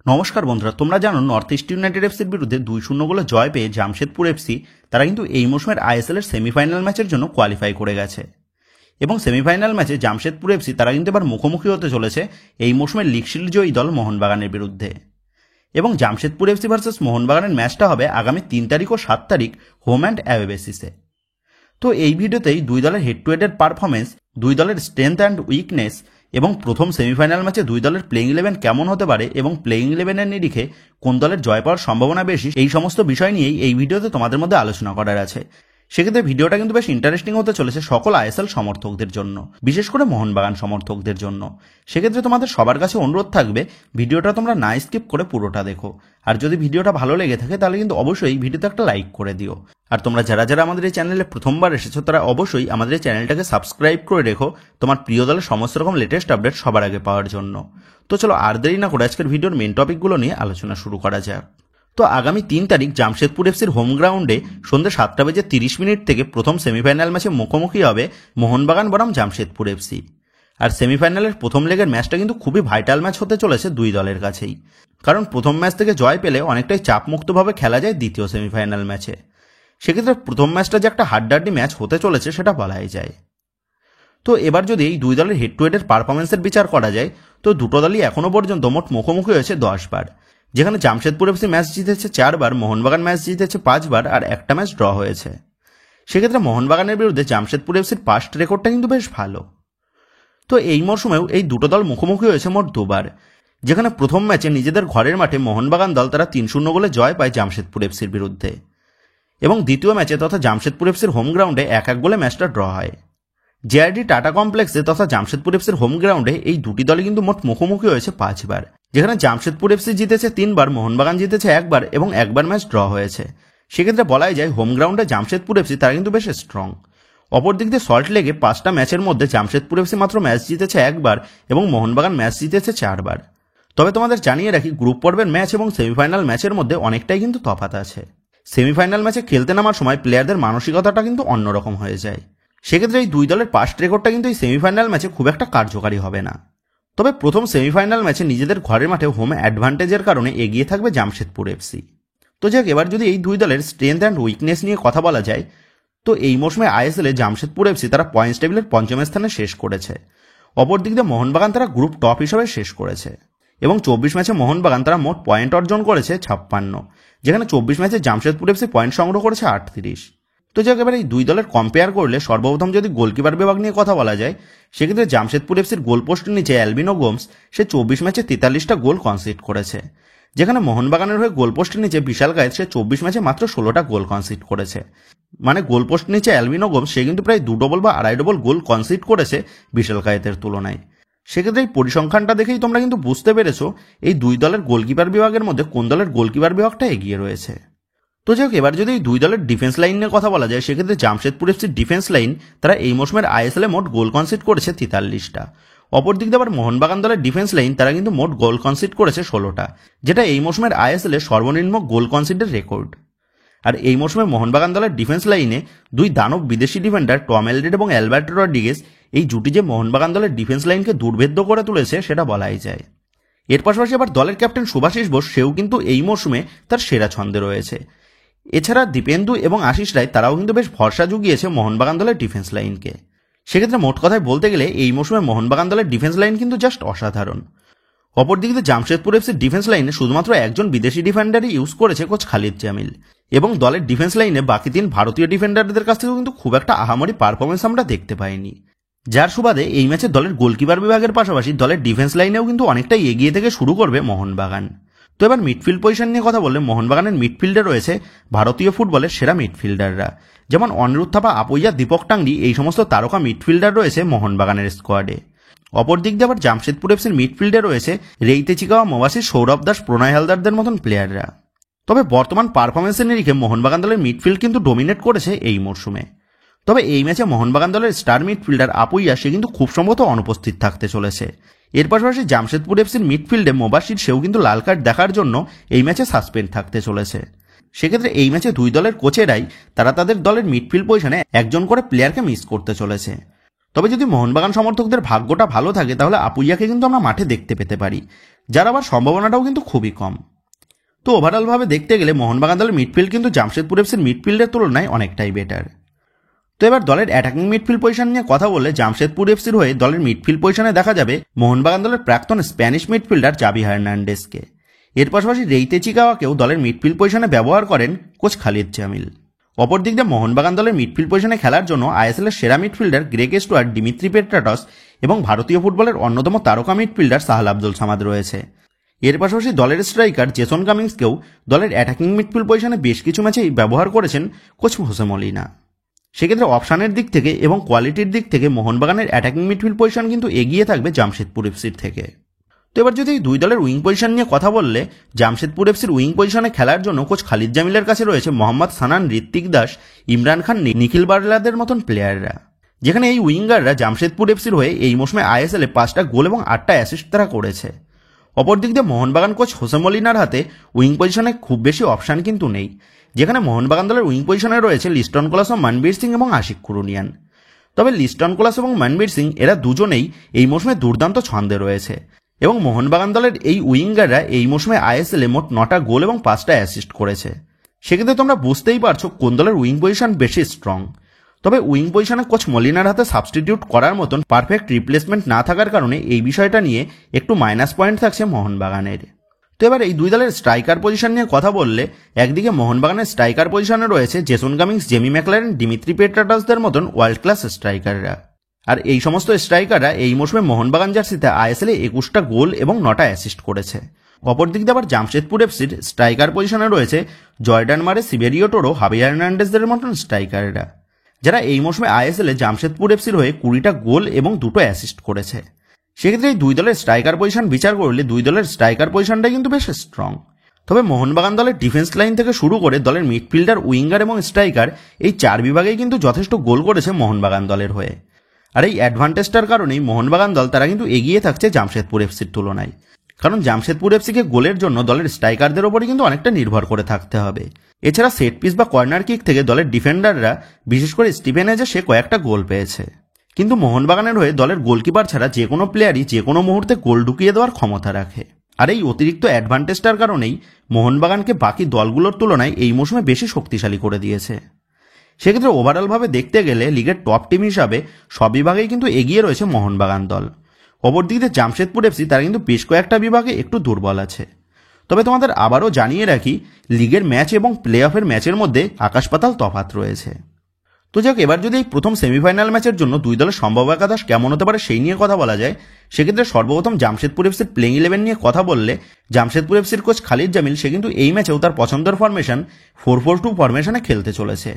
নমস্কার বন্ধুরা, তোমরা জানো নর্থ ইস্ট ইউনাইটেড এফসির বিরুদ্ধে 2-0 গোলে জয় পেয়ে জামশেদপুর এফসি তারা কিন্তু এই মৌসুমের আইএসএল এর সেমিফাইনাল ম্যাচের জন্য কোয়ালিফাই করে গেছে। এবং সেমিফাইনাল ম্যাচে জামশেদপুর এফসি তারা কিন্তু এবার মুখোমুখি হতে চলেছে এই মৌসুমের লিগ শিল্ড জয়ী দল মোহনবাগানের বিরুদ্ধে। এবং জামশেদপুর এফসি ভার্সেস মোহনবাগানের ম্যাচটা হবে আগামী 3 তারিখ ও 7 তারিখ হোম অ্যান্ড অ্যাওয়ে বেসিসে। তো এই ভিডিওতেই দুই দলের হেড টু হেডের পারফরমেন্স, দুই দলের স্ট্রেংথ অ্যান্ড উইকনেস এবং প্রথম সেমিফাইনাল ম্যাচে দুই দলের প্লেইং ইলেভেন কেমন হতে পারে এবং প্লেইং ইলেভেনের নিরিখে কোন দলের জয় পাওয়ার সম্ভাবনা বেশি, এই সমস্ত বিষয় নিয়েই এই ভিডিওতে তোমাদের মধ্যে আলোচনা করার আছে। সেক্ষেত্রে ভিডিওটা কিন্তু বেশ ইন্টারেস্টিং হতে চলেছে সকল আইএসএল সমর্থকদের জন্য, বিশেষ করে মোহনবাগান সমর্থকদের জন্য। সেক্ষেত্রে তোমাদের সবার কাছে অনুরোধ থাকবে ভিডিওটা তোমরা না স্কিপ করে পুরোটা দেখো। আর যদি ভিডিওটা ভালো লেগে থাকে তাহলে কিন্তু অবশ্যই ভিডিওতে একটা লাইক করে দিও। আর তোমরা যারা যারা আমাদের এই চ্যানেলে প্রথমবার এসেছো তারা অবশ্যই আমাদের এই চ্যানেলটাকে সাবস্ক্রাইব করে রেখো তোমার প্রিয় দলের সমস্ত রকম লেটেস্ট আপডেট সবার আগে পাওয়ার জন্য। তো চলো আর দেরি না করে আজকের ভিডিওর মেন টপিকগুলো নিয়ে আলোচনা শুরু করা যাক। তো আগামী 3 তারিখ জামশেদপুর এফসির হোম গ্রাউন্ডে সন্ধ্যে 7:30 থেকে প্রথম সেমিফাইনাল ম্যাচে মুখোমুখি হবে মোহনবাগান বনাম জামশেদপুর এফসি। আর সেমিফাইনালের প্রথম লেগের ম্যাচটা কিন্তু খুবই ভাইটাল ম্যাচ হতে চলেছে দুই দলের কাছেই, কারণ প্রথম ম্যাচ থেকে জয় পেলে অনেকটাই চাপমুক্তভাবে খেলা যায় দ্বিতীয় সেমিফাইনাল ম্যাচে। সেক্ষেত্রে প্রথম ম্যাচটা যে একটা হাড্ডাহাড্ডি ম্যাচ হতে চলেছে সেটা বলাই যায়। তো এবার যদি এই দুই দলের হেড টু হেডের পারফরমেন্সের বিচার করা যায় তো দুটো দলই এখনো পর্যন্ত মোট মুখোমুখি হয়েছে 10 বার, যেখানে জামশেদপুর এফসি ম্যাচ জিতেছে 4 বার, মোহনবাগান ম্যাচ জিতেছে 5 বার আর একটা ম্যাচ ড্র হয়েছে। সেক্ষেত্রে মোহনবাগানের বিরুদ্ধে জামশেদপুর এফসির পাস্ট রেকর্ডটা কিন্তু বেশ ভালো। তো এই মরশুমেও এই দুটো দল মুখোমুখি হয়েছে মোট 2 বার, যেখানে প্রথম ম্যাচে নিজেদের ঘরের মাঠে মোহনবাগান দল তারা 3-0 গোলে জয় পায় জামশেদপুর এফসির বিরুদ্ধে, এবং দ্বিতীয় ম্যাচে তথা জামশেদপুর এফসির হোম গ্রাউন্ডে 1-1 গোলে ম্যাচটা ড্র হয়। জেআরডি টাটা কমপ্লেক্সে তথা জামশেদপুর এফসির হোম গ্রাউন্ডে এই দুটি দলই কিন্তু মোট মুখোমুখি হয়েছে 5 বার, যেখানে জামশেদপুর এফসি জিতেছে 3 বার, মোহনবাগান জিতেছে 1 বার এবং 1 বার ম্যাচ ড্র হয়েছে। সেক্ষেত্রে বলাই যায় হোম গ্রাউন্ডে জামশেদপুর এফসি তারা কিন্তু বেশ স্ট্রং। অপরদিক দিয়ে সল্ট লেগে 5টা ম্যাচের মধ্যে জামশেদপুর এফসি মাত্র ম্যাচ জিতেছে 1 বার এবং মোহনবাগান ম্যাচ জিতেছে 4 বার। তবে তোমাদের জানিয়ে রাখি গ্রুপ পর্বের ম্যাচ এবং সেমিফাইনাল ম্যাচের মধ্যে অনেকটাই কিন্তু তফাৎ আছে। সেমিফাইনাল ম্যাচে খেলতে নামার সময় প্লেয়ারদের মানসিকতাটা কিন্তু অন্যরকম হয়ে যায়। সেক্ষেত্রে এই দুই দলের পাস্ট রেকর্ডটা কিন্তু এই সেমিফাইনাল ম্যাচে খুব একটা কার্যকারী হবে না। তবে প্রথম সেমিফাইনাল ম্যাচে নিজেদের ঘরের মাঠে হোম অ্যাডভান্টেজের কারণে এগিয়ে থাকবে জামশেদপুর এফসি। তো যাক, এবার যদি এই দুই দলের স্ট্রেংথ অ্যান্ড উইকনেস নিয়ে কথা বলা যায় তো এই মৌসুমে আইএসএল এ জামশেদপুর এফসি তারা পয়েন্টস টেবিলের 5ম স্থানে শেষ করেছে। অপরদিক দিয়ে মোহনবাগান তারা গ্রুপ টপ হিসেবে শেষ করেছে, এবং 24 ম্যাচে মোহনবাগান তারা মোট পয়েন্ট অর্জন করেছে 56, যেখানে 24 ম্যাচে জামশেদপুর এফসি পয়েন্ট সংগ্রহ করেছে 38। তো যাক, এবার এই দুই দলের কম্পেয়ার করলে সর্বপ্রথম যদি গোলকিপার বিভাগ নিয়ে কথা বলা যায় সেক্ষেত্রে জামশেদপুর এফসির গোল পোস্টের নিচে অ্যালবিনো গোমস সে 24 ম্যাচে 43টা গোল কনসিড করেছে, যেখানে মোহনবাগানের হয়ে গোল পোস্টের নিচে বিশাল গায়েত সে 24 ম্যাচে মাত্র 16টা গোল কনসিড করেছে। মানে গোল পোস্টের নিচে অ্যালবিনো গোমস সে কিন্তু প্রায় 2 ডবল বা 2.5 ডবল গোল কনসিড করেছে বিশাল গায়েতের তুলনায়। সেক্ষেত্রে এই পরিসংখ্যানটা দেখেই তোমরা কিন্তু বুঝতে পেরেছো এই দুই দলের গোলকিপার বিভাগের মধ্যে কোন দলের গোলকিপার বিভাগটা এগিয়ে রয়েছে। তো যাই হোক, এবার যদি এই দুই দলের ডিফেন্স লাইন নিয়ে কথা বলা যায় সেক্ষেত্রে জামশেদপুর এফসির ডিফেন্স লাইন তারা এই মৌসুমের আইএসএল এ মোট গোল কনসিড করেছে 43টা। অপরদিক দিয়ে আবার মোহনবাগান দলের ডিফেন্স লাইন তারা কিন্তু মোট গোল কনসিড করেছে 16টা, যেটা এই মৌসুমের আইএসএল এ সর্বনিম্ন গোল কনসিডের রেকর্ড। আর এই মৌসুমে মোহনবাগান দলের ডিফেন্স লাইনে দুই দানব বিদেশি ডিফেন্ডার টম এলড্রেড এবং অ্যালবার্টো রড্রিগেজ এই জুটি যে মোহনবাগান দলের ডিফেন্স লাইনকে দুর্ভেদ্য করে তুলেছে সেটা বলাই যায়। এর পাশাপাশি আবার দলের ক্যাপ্টেন শুভাশিস বোস সেও কিন্তু এই মৌসুমে তার সেরা ছন্দে রয়েছে। এছাড়া দীপেন্দু এবং আশিস রায় তারাও কিন্তু বেশ ভরসা জুগিয়েছে মোহনবাগান দলের ডিফেন্স লাইনকে। সেক্ষেত্রে মোট কথায় বলতে গেলে এই মৌসুমে মোহনবাগান দলের ডিফেন্স লাইন কিন্তু জাস্ট অসাধারণ। অপরদিকে জামশেদপুর এফসির ডিফেন্স লাইনে শুধুমাত্র একজন বিদেশি ডিফেন্ডারই ইউজ করেছে কোচ খালিদ জামিল, এবং দলের ডিফেন্স লাইনে বাকি 3 ভারতীয় ডিফেন্ডারদের কাছ থেকেও কিন্তু খুব একটা আহামরি পারফরমেন্স আমরা দেখতে পাইনি, যার সুবাদে এই ম্যাচে দলের গোলকিপার বিভাগের পাশাপাশি দলের ডিফেন্স লাইনেও কিন্তু অনেকটাই এগিয়ে থেকে শুরু করবে মোহনবাগান। তো এবার মিডফিল্ড পজিশন নিয়ে কথা বললে মোহনবাগানের মিডফিল্ডে রয়েছে ভারতীয় ফুটবলের সেরা মিডফিল্ডাররা, যেমন অনিরুদ্ধ থাপা, আপুইয়া, দীপক টাংরি এই সমস্ত তারকা মিডফিল্ডার রয়েছে মোহনবাগানের স্কোয়াডে। অপরদিক দিয়ে আবার জামশেদপুর এফসির মিডফিল্ডে রয়েছে রেইতে চিকাওয়া, মোবাসির, সৌরভ দাস, প্রণয় হালদারদের মতন প্লেয়াররা। তবে বর্তমান পারফরমেন্সের নিরিখে মোহনবাগান দলের মিডফিল্ড কিন্তু ডোমিনেট করেছে এই মরশুমে। তবে এই ম্যাচে মোহনবাগান দলের স্টার মিডফিল্ডার আপুইয়া সে কিন্তু খুব সম্ভবত অনুপস্থিত থাকতে চলেছে। এর পাশাপাশি জামশেদপুর এফসির মিডফিল্ডে মোবাসির সেও কিন্তু লাল কার্ড দেখার জন্য এই ম্যাচে সাসপেন্ড থাকতে চলেছে। সেক্ষেত্রে এই ম্যাচে দুই দলের কোচেরাই তারা তাদের দলের মিডফিল্ড পজিশনে একজন করে প্লেয়ারকে মিস করতে চলেছে। তবে যদি মোহনবাগান সমর্থকদের ভাগ্যটা ভালো থাকে তাহলে আপুইয়াকে কিন্তু আমরা মাঠে দেখতে পেতে পারি, যার আবার সম্ভাবনাটাও কিন্তু খুবই কম। তো ওভারঅলভাবে দেখতে গেলে মোহনবাগান দলের মিডফিল্ড কিন্তু জামশেদপুর এফসির মিডফিল্ডের তুলনায় অনেকটাই বেটার। তো এবার দলের অ্যাটাকিং মিডফিল্ড পজিশন নিয়ে কথা বললে জামশেদপুর এফসির হয়ে দলের মিডফিল্ড পজিশনে দেখা যাবে মোহনবাগান দলের প্রাক্তন স্প্যানিশ মিডফিল্ডার জাভি হার্নান্ডেজকে। এর পাশাপাশি রেইতে চিকাওয়াকেও দলের মিডফিল্ড পজিশনে ব্যবহার করেন কোচ খালিদ জামিল। অপর দিক দিয়ে মোহনবাগান দলের মিডফিল্ড পজিশনে খেলার জন্য আইএসএল এর সেরা midfielder Greg Stewart, Dimitri Petratos এবং ভারতীয় ফুটবলের অন্যতম তারকা মিডফিল্ডার সাহাল আব্দুল সামাদ রয়েছে। এর পাশাপাশি দলের স্ট্রাইকার জেসন কামিন্সকেও দলের অ্যাটাকিং মিডফিল্ড পজিশনে বেশ কিছু ম্যাচেই ব্যবহার করেছেন কোচ হোসে মলিনা। সেক্ষেত্রে অপশানের দিক থেকে এবং কোয়ালিটির দিক থেকে মোহনবাগানের অ্যাটাকিং মিডফিল্ড পজিশন কিন্তু এগিয়ে থাকবে জামশেদপুর এফসির থেকে। তো এবার যদি দুই দলের উইং পজিশন নিয়ে কথা বললে জামশেদপুর এফসির উইং পজিশনে খেলার জন্য কোচ খালিদ জামিলের কাছে রয়েছে মোহাম্মদ সানান, ঋত্বিক দাস, ইমরান খান, নিখিল বার্লাদের মতন প্লেয়াররা, যেখানে এই উইঙ্গাররা জামশেদপুর এফসির হয়ে এই মৌসুমে আইএসএলে 5টা গোল এবং 8টা অ্যাসিস্ট তারা করেছে। অপর দিক দিয়ে মোহনবাগান কোচ হোসে মলিনার হাতে উইং পজিশনে খুব বেশি অপশান কিন্তু নেই, যেখানে মোহনবাগান দলের উইং পজিশনে রয়েছে লিস্টন কোলাসো, মনবীর সিং এবং আশিক কুরুনিয়ান। তবে লিস্টন কোলাসো এবং মনবীর সিং এরা দুজনেই এই মৌসুমে দুর্দান্ত ছন্দে রয়েছে এবং মোহনবাগান দলের এই উইঙ্গাররা এই মৌসুমে আইএসএলে মোট 9টা গোল এবং 5টা অ্যাসিস্ট করেছে। সেক্ষেত্রে তোমরা বুঝতেই পারছো কোন দলের উইং পজিশন বেশি স্ট্রং। তবে উইং পজিশনে কোচ মলিনার হাতে সাবস্টিটিউট করার মতন পারফেক্ট রিপ্লেসমেন্ট না থাকার কারণে এই বিষয়টা নিয়ে একটু মাইনাস পয়েন্ট থাকছে মোহনবাগানের। তো এবার এই দুই দলের স্ট্রাইকার পজিশন নিয়ে কথা বললে একদিকে মোহনবাগানের স্ট্রাইকার পজিশনে রয়েছে Jason Cummins, Jamie Maclaren, Dimitri পেট্রাটসদের মতন ওয়ার্ল্ড ক্লাস স্ট্রাইকাররা। আর এই সমস্ত স্ট্রাইকাররা এই মৌসুমে মোহনবাগান জার্সিতে আইএসএলে 21টা গোল এবং 9টা অ্যাসিস্ট করেছে। অপর দিক দিয়ে আবার জামশেদপুর এফসির স্ট্রাইকার পজিশনে রয়েছে জর্ডান মারে, সিবেরিও টোরো, হাবি হার্নান্ডেজদের মতন স্ট্রাইকাররা, যারা এই মৌসুমে আইএসএলে জামশেদপুর এফসির হয়ে 20টা গোল এবং 2টো অ্যাসিস্ট করেছে। সেক্ষেত্রে এই দুই দলের স্ট্রাইকার পজিশন বিচার করলে দুই দলের স্ট্রাইকার পজিশনটাই কিন্তু বেশ স্ট্রং। তবে মোহনবাগান দলের ডিফেন্স লাইন থেকে শুরু করে দলের মিডফিল্ডার, উইঙ্গার এবং স্ট্রাইকার এই 4 বিভাগেই কিন্তু যথেষ্ট গোল করেছে মোহনবাগান দলের হয়ে। আর এই অ্যাডভান্টেজটার কারণেই মোহনবাগান দল তারা কিন্তু এগিয়ে থাকছে জামশেদপুর এফসির তুলনায়। কারণ জামশেদপুর এফসিকে গোলের জন্য দলের স্ট্রাইকারদের ওপরই কিন্তু অনেকটা নির্ভর করে থাকতে হবে। এছাড়া সেট পিস বা কর্নার কিক থেকে দলের ডিফেন্ডাররা, বিশেষ করে স্টিফেন এজে, সে কয়েকটা গোল পেয়েছে। কিন্তু মোহনবাগানের হয়ে দলের গোলকিপার ছাড়া যে কোনো প্লেয়ারই যে কোনো মুহূর্তে গোল ঢুকিয়ে দেওয়ার ক্ষমতা রাখে। আর এই অতিরিক্ত অ্যাডভান্টেজটার কারণেই মোহনবাগানকে বাকি দলগুলোর তুলনায় এই মৌসুমে বেশি শক্তিশালী করে দিয়েছে। সেক্ষেত্রে ওভারঅলভাবে দেখতে গেলে লিগের টপ টিম হিসাবে সব বিভাগেই কিন্তু এগিয়ে রয়েছে মোহনবাগান দল। অপরদিকে জামশেদপুর এফসি তারা কিন্তু বেশ কয়েকটা বিভাগে একটু দুর্বল আছে। তবে তোমাদের আবারও জানিয়ে রাখি, লিগের ম্যাচ এবং প্লে অফের ম্যাচের মধ্যে আকাশ পাতাল তফাৎ রয়েছে। তো যাক, এবার যদি এই প্রথম সেমিফাইনাল ম্যাচের জন্য দুই দলের সম্ভাব্য একাদশ কেমন হতে পারে সেই নিয়ে কথা বলা যায়, সেক্ষেত্রে সর্বপ্রথম জামশেদপুর এফসির প্লেইং 11 নিয়ে কথা বললে জামশেদপুর এফসির কোচ খালিদ জামিল সে কিন্তু এই ম্যাচেও তার পছন্দের ফরমেশন 4-4-2 ফরমেশনে খেলতে চলেছে,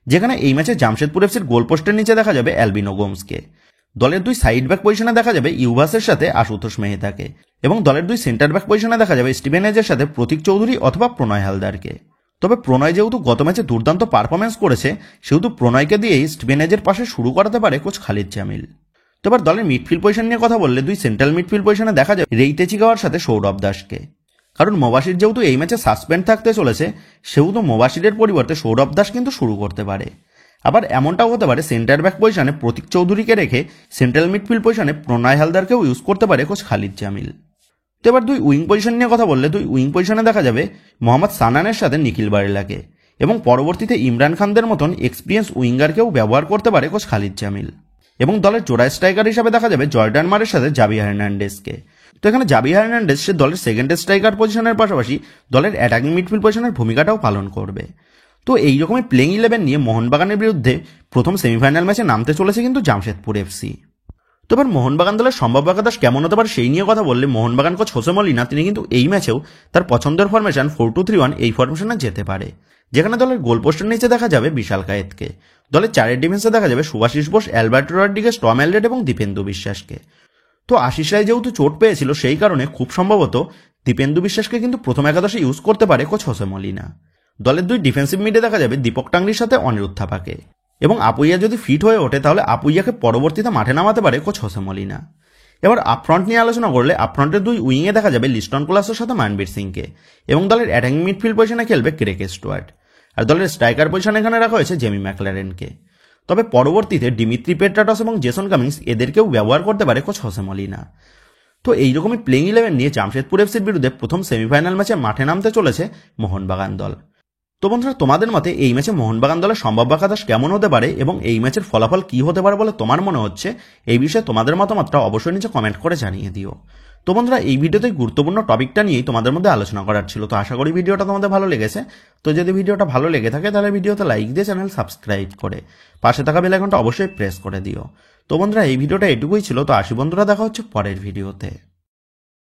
যেখানে এই ম্যাচে জামশেদপুর এফসির গোলপোস্টের নিচে দেখা যাবে অ্যালবিনো গোমসকে। দলের দুই সাইড ব্যাক পজিশনে দেখা যাবে ইউভাসের সাথে আশুতোষ মেহতাকে এবং দলের দুই সেন্টার ব্যাক পজিশনে দেখা যাবে স্টিভেন এজের সাথে প্রতীক চৌধুরী অথবা প্রণয় হালদারকে। তবে প্রণয় যেহেতু গত ম্যাচে দুর্দান্ত পারফরমেন্স করেছে, সেহেতু প্রণয়কে দিয়েই স্টিভেন এজের পাশে শুরু করাতে পারে কোচ খালিদ জামিল। তো এবার দলের মিডফিল্ড পজিশন নিয়ে কথা বললে দুই সেন্ট্রাল মিডফিল্ড পজিশনে দেখা যাবে রেইতে চিকাওয়ার সাথে সৌরভ দাসকে। কারণ মোবাশির যেহেতু এই ম্যাচে সাসপেন্ড থাকতে চলেছে, সেহেতু মোবাশিরের পরিবর্তে সৌরভ দাস কিন্তু শুরু করতে পারে। আবার এমনটাও হতে পারে সেন্টার ব্যাক পজিশনে প্রতীক চৌধুরীকে রেখে সেন্ট্রাল মিডফিল্ড পজিশনে প্রণয় হালদারকেও ইউজ করতে পারে কোচ খালিদ জামিল। তো এবার দুই উইং পজিশন নিয়ে কথা বললে দুই উইং পজিশনে দেখা যাবে মোহাম্মদ সানানের সাথে নিখিল বারেলাকে এবং পরবর্তীতে ইমরান খানদের মতন এক্সপিরিয়েন্স উইঙ্গারকেও ব্যবহার করতে পারে কোচ খালিদ জামিল। এবং দলের জোড়া স্ট্রাইকার হিসাবে দেখা যাবে জর্ডান মারের সাথে জাভি হার্নান্ডেজকে। তো এখানে জাভি হার্নান্ডেজ সে দলের সেকেন্ড স্ট্রাইকার পজিশনের পাশাপাশি দলের অ্যাটাকিং মিডফিল্ড পজিশনের ভূমিকাটাও পালন করবে। তো এইরকমই প্লেইং 11 নিয়ে মোহনবাগানের বিরুদ্ধে প্রথম সেমিফাইনাল ম্যাচে নামতে চলেছে কিন্তু জামশেদপুর এফসি। তো এবার মোহনবাগান দলের সম্ভাব্য একাদশ কেমন হতে পারে সেই নিয়ে কথা বললে মোহনবাগান কোচ হোসে মলিনা তিনি কিন্তু এই ম্যাচেও তার পছন্দের ফরমেশন 4-2-3-1 এই ফরমেশনে যেতে পারে, যেখানে দলের গোলপোস্টের নিচে দেখা যাবে বিশাল কায়েতকে। দলের চারের ডিফেন্সে দেখা যাবে Subhasish Bose, Alberto Rodriguez, Tom Aldred এবং দীপেন্দু বিশ্বাসকে। তো আশিস রায় যেহেতু চোট পেয়েছিল, সেই কারণে খুব সম্ভবত দীপেন্দু বিশ্বাসকে কিন্তু প্রথম একাদশে ইউজ করতে পারে কোচ হোসে মলিনা। দলের দুই ডিফেন্সিভ মিডে দেখা যাবে দীপক টাংরির সাথে অনিরুদ্ধ থাপাকে এবং আপুইয়া যদি ফিট হয়ে ওঠে তাহলে আপুইয়াকে পরবর্তীতে মাঠে নামাতে পারে কোচ হোসে মলিনা। এবার আপফ্রন্ট নিয়ে আলোচনা করলে আপফ্রন্টের দুই উইংয়ে দেখা যাবে লিস্টন কোলাসের সাথে মনবীর সিংকে এবং দলের অ্যাটাকিং মিডফিল্ড পজিশনে খেলবে গ্রেগ স্টুয়ার্ট। আর দলের স্ট্রাইকার পজিশনে এখানে রাখা হয়েছে জেমি ম্যাকলারেনকে। তবে পরবর্তীতে দিমিত্রি পেট্রাটস এবং জেসন কামিন্স এদেরকেও ব্যবহার করতে পারে কোচ হোসে মলিনা। তো এইরকমই প্লেইং 11 নিয়ে জামশেদপুর এফসির বিরুদ্ধে প্রথম সেমিফাইনাল ম্যাচে মাঠে নামতে চলেছে মোহনবাগান দল। তো বন্ধুরা, তোমাদের মতে এই ম্যাচে মোহনবাগান দলের সম্ভাব্য একাদশ কেমন হতে পারে এবং এই ম্যাচের ফলাফল কি হতে পারে বলে তোমার মনে হচ্ছে, এই বিষয়ে তোমাদের মতামতটা অবশ্যই নিচে কমেন্ট করে জানিয়ে দিও। তো বন্ধুরা, এই ভিডিওতে গুরুত্বপূর্ণ টপিকটা নিয়েই তোমাদের মধ্যে আলোচনা করার ছিল। তো আশা করি ভিডিওটা তোমাদের ভালো লেগেছে। তো যদি ভিডিওটা ভালো লেগে থাকে তাহলে ভিডিওতে লাইক দিয়ে চ্যানেল সাবস্ক্রাইব করে পাশে থাকা বেল আইকনটা অবশ্যই প্রেস করে দিও। তো বন্ধুরা, এই ভিডিওটা এটুকুই ছিল। তো আসি বন্ধুরা, দেখা হচ্ছে পরের ভিডিওতে।